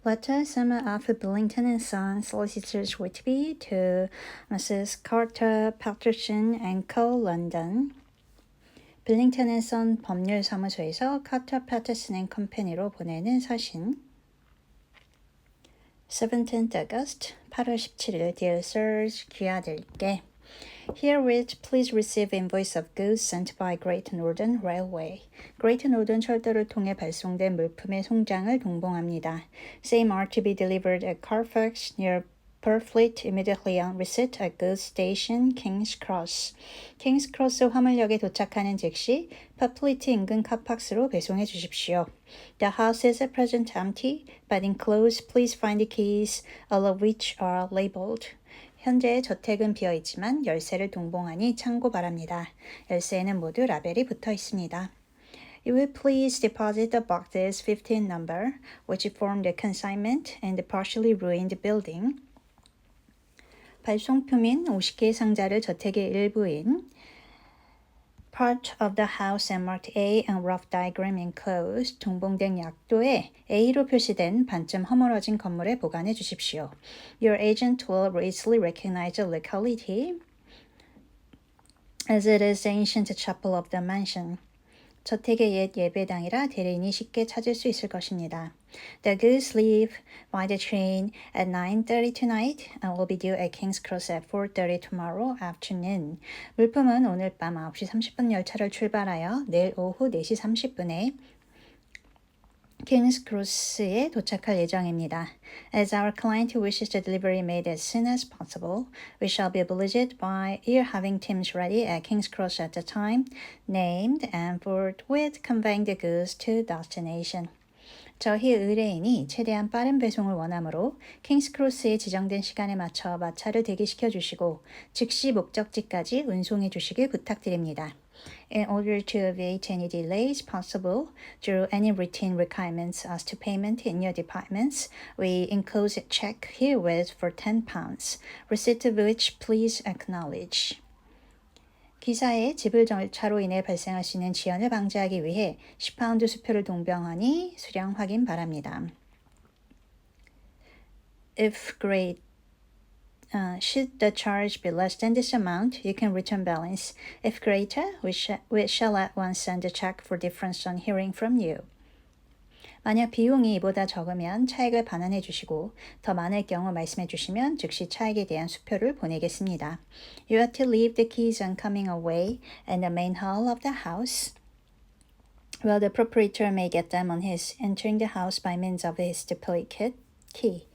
Letter Summer of Billington and Son, Solicitors Whitby to Mrs. Carter Patterson and Co. London. 빌링턴 앤 선 법률사무소에서 카터 패터슨 앤 컴퍼니로 보내는 서신. 17th August, 8월 17일, Dear Sirs, 귀하들께. Herewith, please receive invoice of goods sent by Great Northern Railway. Great Northern 철도를 통해 발송된 물품의 송장을 동봉합니다. Same are to be delivered at Carfax near Purfleet immediately on receipt at goods station King's Cross. King's Cross 화물역에 도착하는 즉시 Purfleet 인근 카팍스로 배송해 주십시오. The house is at present empty, but enclosed please find the keys, all of which are labeled. 현재 저택은 비어있지만 열쇠를 동봉하니 참고 바랍니다. 열쇠에는 모두 라벨이 붙어 있습니다. You will please deposit the boxes 15 number, which form the consignment in the partially ruined building. 발송품인 50개의 상자를 저택의 일부인 part of the house and marked A and rough diagram enclosed 동봉된 약도에 A로 표시된 반쯤 허물어진 건물에 보관해 주십시오. Your agent will easily recognize the locality as it is the ancient chapel of the mansion. 저택의 옛 예배당이라 대리인이 쉽게 찾을 수 있을 것입니다. The goods leave by the train at 9:30 tonight and will be due at King's Cross at 4:30 tomorrow afternoon. 물품은 오늘 밤 9시 30분 열차를 출발하여 내일 오후 4시 30분에 King's Cross에 도착할 예정입니다. As our client wishes the delivery made as soon as possible, we shall be obliged by your having teams ready at King's Cross at the time named and forthwith conveying the goods to destination. 저희 의뢰인이 최대한 빠른 배송을 원하므로 킹스크로스에 지정된 시간에 맞춰 마차를 대기시켜 주시고 즉시 목적지까지 운송해 주시길 부탁드립니다. In order to avoid any delays possible through any routine requirements as to payment in your departments, we enclose a check herewith for £10, receipt of which please acknowledge. 기사의 지불 절차로 인해 발생할 수 있는 지연을 방지하기 위해 10파운드 수표를 동병하니 수령 확인 바랍니다. If great should the charge be less than this amount, you can return balance. If greater, we shall at once send a check for difference on hearing from you. 만약 비용이 이보다 적으면 차액을 반환해 주시고 더 많을 경우 말씀해 주시면 즉시 차액에 대한 수표를 보내겠습니다. You are to leave the keys on coming away in the main hall of the house, while the proprietor may get them on his entering the house by means of his duplicate key.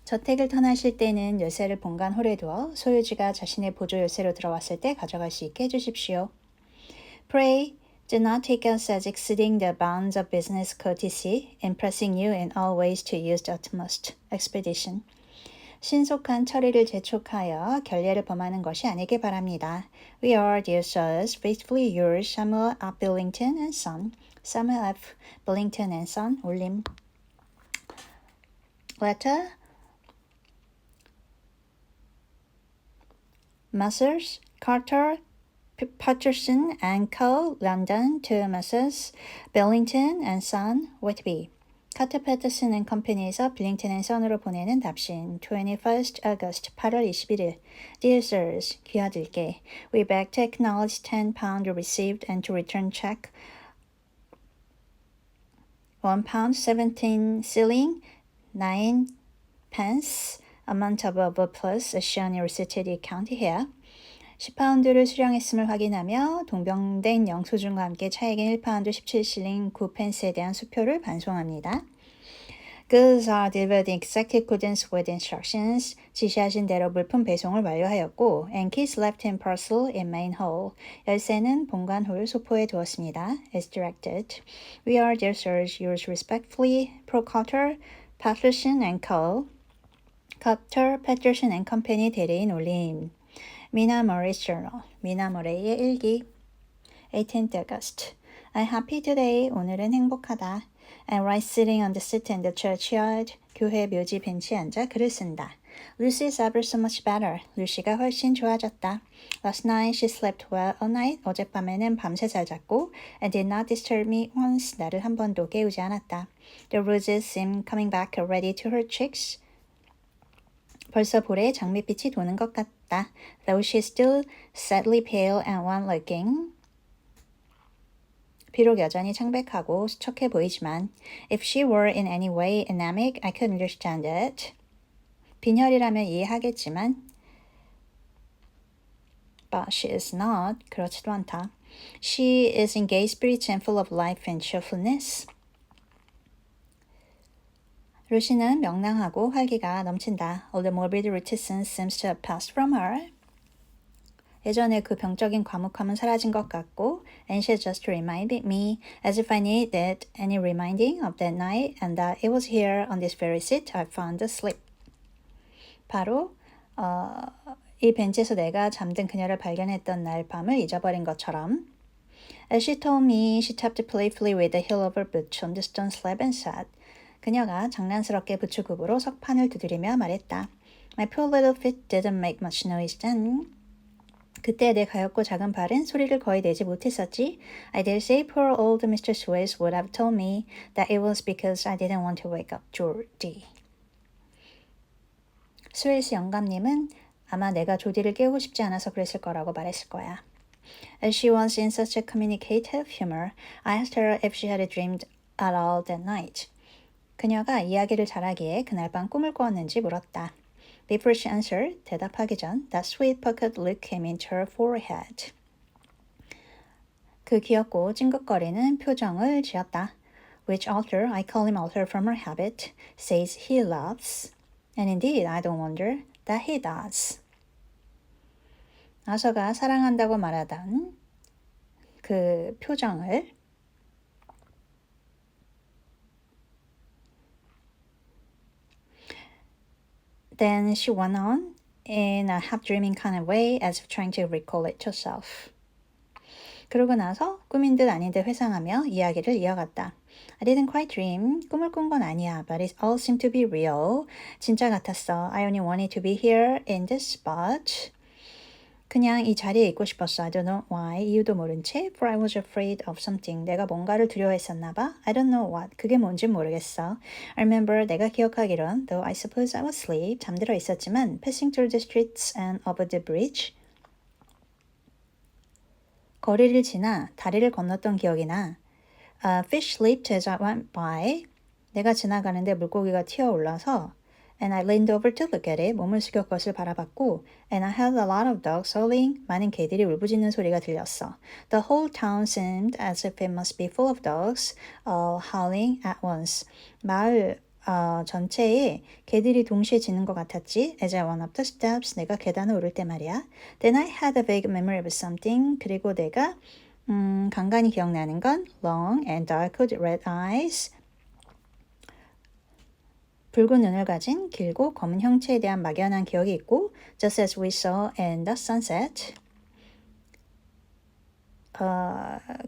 저택을 떠나실 때는 열쇠를 본관 홀에 두어 소유주가 자신의 보조 열쇠로 들어왔을 때 가져갈 수 있게 해주십시오. Pray, do not take us as exceeding the bounds of business courtesy, impressing you in all ways to use the utmost expedition. 신속한 처리를 재촉하여 결례를 범하는 것이 아니길 바랍니다. We are, dear sirs, faithfully yours, Samuel F. Billington and Son. Samuel F. Billington and Son, 올림. Letter Messrs. Carter, Patterson and Co. London to Messrs. Billington and Son, Whitby. 카터 패터슨 앤 컴퍼니에서 빌링턴 앤 선으로 보내는 답신 21st August 8월 21일 Dear Sirs, 귀하들께 We beg to acknowledge £10 received and to return check £1 17 shilling 9 pence amount above plus as shown in receipted account here. 10파운드를 수령했음을 확인하며 동병된 영수증과 함께 차액인 1파운드 17실링 9펜스에 대한 수표를 반송합니다. Goods are delivered in exact accordance with instructions. 지시하신 대로 물품 배송을 완료하였고 and keys left in parcel in main hall. 열쇠는 본관 홀 소포에 두었습니다. As directed. We are, dear sirs, yours respectfully, Pro Carter, Patterson and Co. Carter, Patterson and Company 대리인 올림. Mina Morris Journal. 미나 모레이의 일기. 18th August. I'm happy today. 오늘은 행복하다. I write sitting on the seat in the churchyard. 교회 묘지 벤치에 앉아 글을 쓴다. Lucy's ever so much better. 루시가 훨씬 좋아졌다. Last night she slept well all night. 어젯밤에는 밤새 잘 잤고 and did not disturb me once. 나를 한 번도 깨우지 않았다. The roses seemed coming back already to her cheeks. 벌써 볼에 장밋빛이 도는 것 같다. Though she's still sadly pale and wan-looking. 비록 여전히 창백하고 수척해 보이지만 If she were in any way anemic, I could understand it. 빈혈이라면 이해하겠지만 But she is not. 그렇지도 않다. She is in gay spirits and full of life and cheerfulness. 루시는 명랑하고 활기가 넘친다. All the morbid reticence seems to have passed from her. 예전에 그 병적인 과묵함은 사라진 것 같고 and she just reminded me as if I needed any reminding of that night and that it was here on this very seat I found asleep. 바로 이 벤치에서 내가 잠든 그녀를 발견했던 날 밤을 잊어버린 것처럼 As she told me, she tapped playfully with the heel of her boot on the stone slab and said 그녀가 장난스럽게 부츠굽으로 석판을 두드리며 말했다. My poor little feet didn't make much noise then. 그때 내 가엾고 작은 발은 소리를 거의 내지 못했었지. I dare say poor old Mr. Swiss would have told me that it was because I didn't want to wake up Geordie. 스웨이스 영감님은 아마 내가 조디를 깨우고 싶지 않아서 그랬을 거라고 말했을 거야. As she was in such a communicative humor, I asked her if she had dreamed at all that night. 그녀가 이야기를 잘하기에 그날 밤 꿈을 꿔왔는지 물었다. Before she answered, 대답하기 전, that sweet puckered look came into her forehead. 그 귀엽고 찡긋거리는 표정을 지었다. Which author, I call him author from her habit, says he loves. And indeed, I don't wonder that he does. 아서가 사랑한다고 말하던 그 표정을 Then she went on in a half-dreaming kind of way as if trying to recall it herself. 그러고 나서 꿈인 듯 아닌 듯 회상하며 이야기를 이어갔다. I didn't quite dream. 꿈을 꾼 건 아니야. But it all seemed to be real. 진짜 같았어. I only wanted to be here in this spot. 그냥 이 자리에 있고 싶었어. I don't know why. 이유도 모른 채. For I was afraid of something. 내가 뭔가를 두려워했었나 봐. I don't know what. 그게 뭔지 모르겠어. I remember 내가 기억하기론 though I suppose I was asleep. 잠들어 있었지만 passing through the streets and over the bridge. 거리를 지나 다리를 건넜던 기억이 나. Fish leaped as I went by. 내가 지나가는데 물고기가 튀어올라서 And I leaned over to look at it. 몸을 숙여 그것을 바라봤고 And I heard a lot of dogs howling. 많은 개들이 울부짖는 소리가 들렸어. The whole town seemed as if it must be full of dogs howling at once. 마을 전체에 개들이 동시에 짖는 것 같았지. As I went up the steps, 내가 계단을 오를 때 말이야. Then I had a vague memory of something. 그리고 내가 간간히 기억나는 건 long and dark red eyes. 붉은 눈을 가진 길고 검은 형체에 대한 막연한 기억이 있고 Just as we saw in the sunset.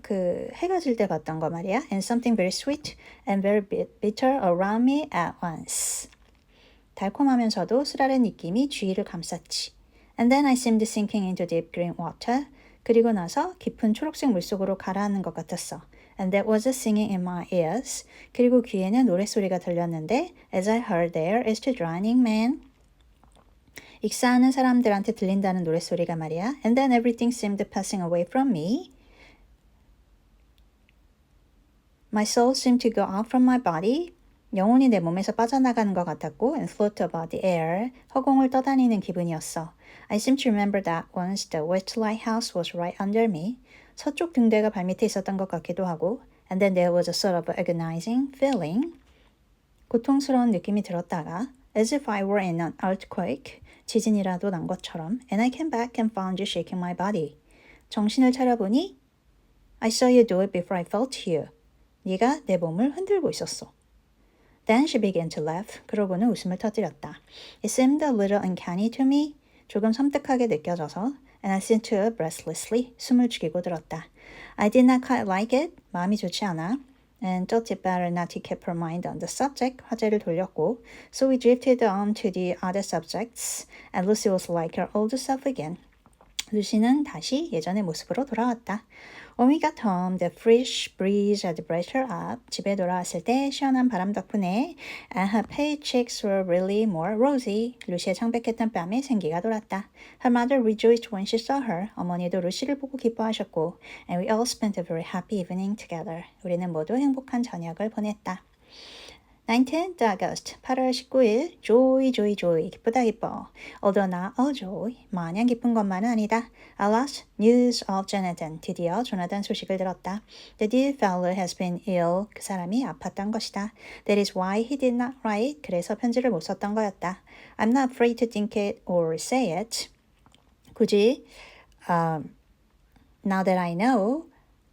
그 해가 질 때 봤던 거 말이야. And something very sweet and very bitter around me at once. 달콤하면서도 쓰라린 느낌이 주위를 감쌌지. And then I seemed sinking into deep green water. 그리고 나서 깊은 초록색 물속으로 가라앉는 것 같았어. And that was a singing in my ears. 그리고 귀에는 노랫소리가 들렸는데 As I heard there is to drowning man. 익사하는 사람들한테 들린다는 노랫소리가 말이야. And then everything seemed passing away from me. My soul seemed to go out from my body. 영혼이 내 몸에서 빠져나가는 것 같았고 and float about the air. 허공을 떠다니는 기분이었어. I seem to remember that once the west lighthouse was right under me. 서쪽 등대가 발밑에 있었던 것 같기도 하고 and then there was a sort of agonizing feeling. 고통스러운 느낌이 들었다가 as if I were in an earthquake. 지진이라도 난 것처럼 and I came back and found you shaking my body. 정신을 차려보니 I saw you do it before I felt you. 네가 내 몸을 흔들고 있었어. Then she began to laugh. 그러고는 웃음을 터뜨렸다. It seemed a little uncanny to me. 조금 섬뜩하게 느껴져서 and I seemed to breathlessly 숨을 죽이고 들었다. I did not quite like it. 마음이 좋지 않아. and thought it better not to keep her mind on the subject. 화제를 돌렸고, so we drifted on to the other subjects, and Lucy was like her old self again. 루시는 다시 예전의 모습으로 돌아왔다. When we got home, the fresh breeze had brushed her up. 집에 돌아왔을 때 시원한 바람 덕분에 and her pale cheeks were really more rosy. 루시의 창백했던 뺨에 생기가 돌았다. Her mother rejoiced when she saw her. 어머니도 루시를 보고 기뻐하셨고 and we all spent a very happy evening together. 우리는 모두 행복한 저녁을 보냈다. 19th August, 8월 19일, joy, 기쁘다 기뻐. Although not all joy, 마냥 기쁜 것만은 아니다. I lost news of Jonathan. 드디어 조나단 소식을 들었다. The dear fellow has been ill. 그 사람이 아팠던 것이다. That is why he did not write. 그래서 편지를 못 썼던 거였다. I'm not afraid to think it or say it. 굳이, now that I know,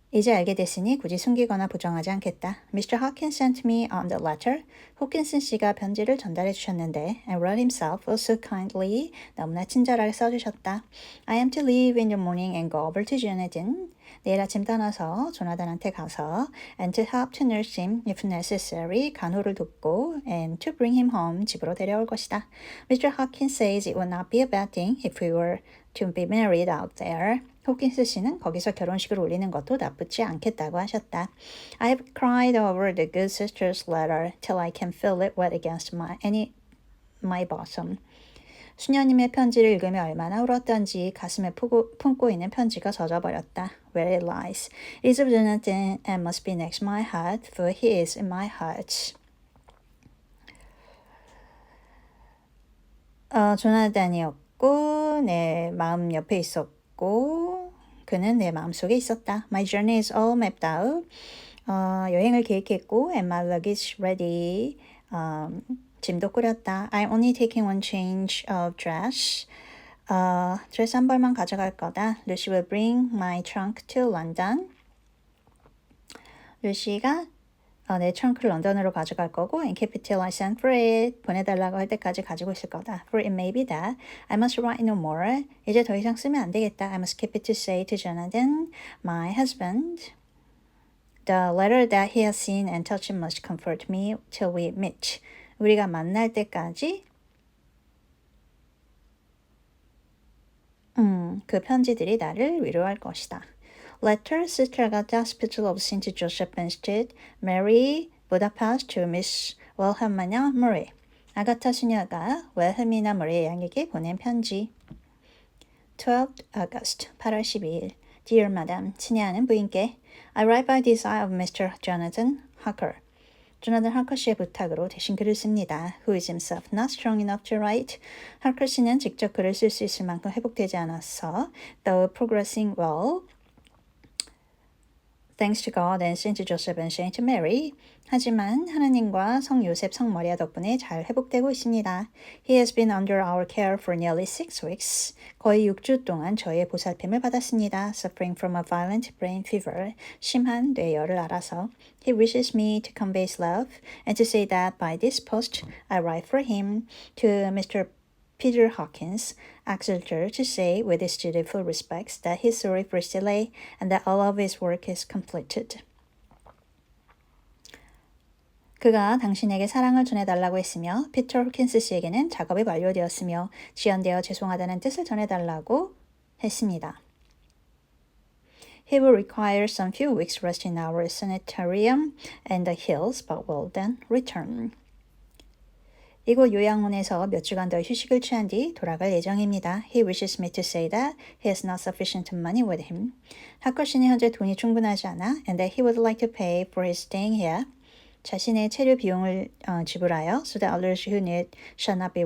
이제 알게 됐으니 굳이 숨기거나 부정하지 않겠다. Mr. Hawkins sent me on the letter. 호킨슨 씨가 편지를 전달해 주셨는데 and wrote himself also kindly. 너무나 친절하게 써주셨다. I am to leave in the morning and go over to Jonathan. 내일 아침 떠나서 조나단한테 가서 and to help to nurse him if necessary. 간호를 돕고 and to bring him home. 집으로 데려올 것이다. Mr. Hawkins says it would not be a bad thing if we were to be married out there. 호킨스 씨는 거기서 결혼식을 올리는 것도 나쁘지 않겠다고 하셨다. I have cried over the good sister's letter till I can feel it wet against my bosom. 수녀님의 편지를 읽으며 얼마나 울었던지 가슴에 품고 있는 편지가 젖어버렸다. Where it lies. It is of Jonathan and must be next my heart, for he is in my heart. 조나단이었고 내 마음 옆에 있었고 그는 내 마음속에 있었다. My journey is all mapped out. 여행을 계획했고 and my luggage ready. 짐도 꾸렸다. I'm only taking one change of dress. 드레스 한 벌만 가져갈 거다. Lucy will bring my trunk to London. 루시가 내 트렁크를 런던으로 가져갈 거고 and keep it till I send for it. 보내달라고 할 때까지 가지고 있을 거다. For it may be that I must write no more. 이제 더 이상 쓰면 안 되겠다. I must keep it to say to Jonathan, my husband. The letter that he has seen and touched must comfort me till we meet. 우리가 만날 때까지 그 편지들이 나를 위로할 것이다. Letter, Sister Agatha, Hospital of St. Joseph Banstead, Mary, Budapest to Miss Wilhelmina Murray. 아가타 수녀가 웰헬미나 머레이 양에게 보낸 편지. 12th August, 8월 12일. Dear Madam, 친애하는 부인께 I write by desire of Mr. Jonathan Harker. 조나단 하커 씨의 부탁으로 대신 글을 씁니다. Who is himself not strong enough to write. 하커 씨는 직접 글을 쓸 수 있을 만큼 회복되지 않아서 though progressing well. Thanks to God and Saint Joseph and Saint Mary. 하지만 하나님과 성 요셉, 성 마리아 덕분에 잘 회복되고 있습니다. He has been under our care for nearly 6 weeks. 거의 6주 동안 저희의 보살핌을 받았습니다. Suffering from a violent brain fever. 심한 뇌열을 앓아서. He wishes me to convey his love and to say that by this post I write for him to Mr. Peter Hawkins, Exeter, to say with his dutiful respects that he is sorry for his delay and that all of his work is completed. 그가 당신에게 사랑을 전해달라고 했으며 피터 호킨스 씨에게는 작업이 완료되었으며 지연되어 죄송하다는 뜻을 전해달라고 했습니다. He will require some few weeks rest in our sanitarium and the hills, but will then return. 이곳 요양원에서 몇 주간 더 휴식을 취한 뒤 돌아갈 예정입니다. He wishes me to say that he has not sufficient money with him. 하커 씨는 현재 돈이 충분하지 않아 and that he would like to pay for his staying here. 자신의 체류 비용을 지불하여 so that others who need shall not be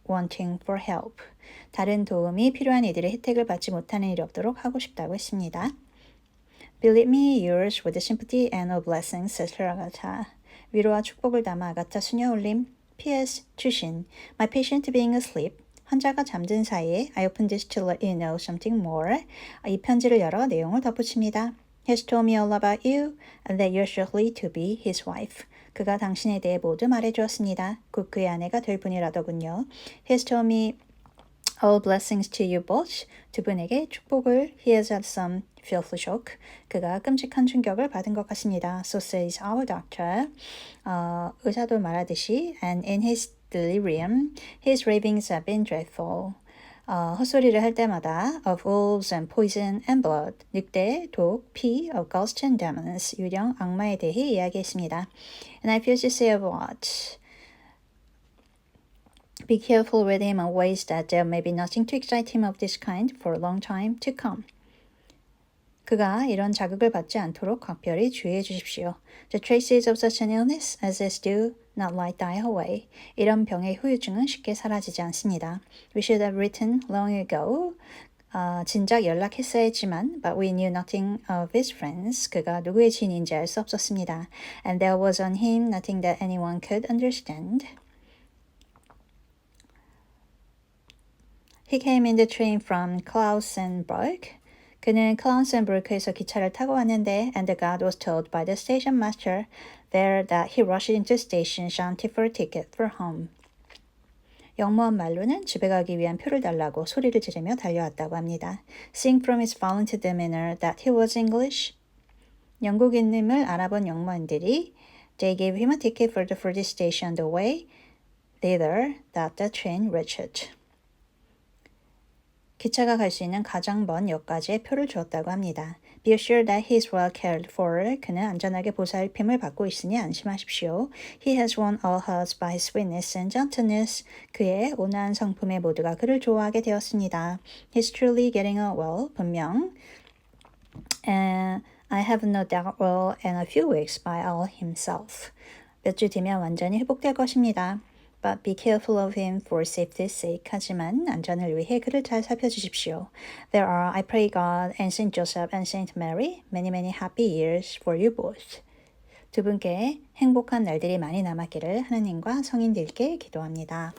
wanting for help. 다른 도움이 필요한 이들의 혜택을 받지 못하는 일이 없도록 하고 싶다고 했습니다. Believe me yours with sympathy and all blessings, Sister Agatha. 위로와 축복을 담아 아가타 수녀 올림. P.S. 주신. My patient being asleep. 환자가 잠든 사이에 I opened this to let you know something more. 이 편지를 열어 내용을 덧붙입니다. He has told me all about you and that you're surely to be his wife. 그가 당신에 대해 모두 말해주었습니다. 곧 그의 아내가 될 분이라더군요. He has told me all blessings to you both. 두 분에게 축복을. He has had some fearful shock. 그가 끔찍한 충격을 받은 것 같습니다. So says our doctor. 의사도 말하듯이 and in his delirium, his ravings have been dreadful. 헛소리를 할 때마다 of wolves and poison and blood, 늑대, 독, 피, of ghosts and demons, 유령, 악마에 대해 이야기했습니다. And I feel to say of what? Be careful with him and ways that there may be nothing to excite him of this kind for a long time to come. 그가 이런 자극을 받지 않도록 각별히 주의해 주십시오. The traces of such an illness as this do not like die away. 이런 병의 후유증은 쉽게 사라지지 않습니다. We should have written long ago. 진작 연락했어야 했지만 but we knew nothing of his friends. 그가 누구의 지인인지 알 수 없었습니다. And there was on him nothing that anyone could understand. He came in the train from Klausenburg. 그는 클라우센부르크에서 기차를 타고 왔는데 and the guard was told by the station master there that he rushed into station shanty for a ticket for home. 영무원 말로는 집에 가기 위한 표를 달라고 소리를 지르며 달려왔다고 합니다. Seeing from his violent demeanor that he was English, 영국인임을 알아본 영무원들이 they gave him a ticket for the furthest station on the way thither that the train reached. 기차가 갈 수 있는 가장 먼 역까지의 표를 주었다고 합니다. Be assured that he is well cared for. 그는 안전하게 보살핌을 받고 있으니 안심하십시오. He has won all hearts by his sweetness and gentleness. 그의 온화한 성품에 모두가 그를 좋아하게 되었습니다. He's truly getting on well. 분명. And I have no doubt will in a few weeks by all himself. 몇 주 뒤면 완전히 회복될 것입니다. But be careful of him for safety's sake. 하지만 안전을 위해 그를 잘 살펴주십시오. There are, I pray God, and Saint Joseph and Saint Mary, many, many happy years for you both. 두 분께 행복한 날들이 많이 남았기를 하느님과 성인들께 기도합니다.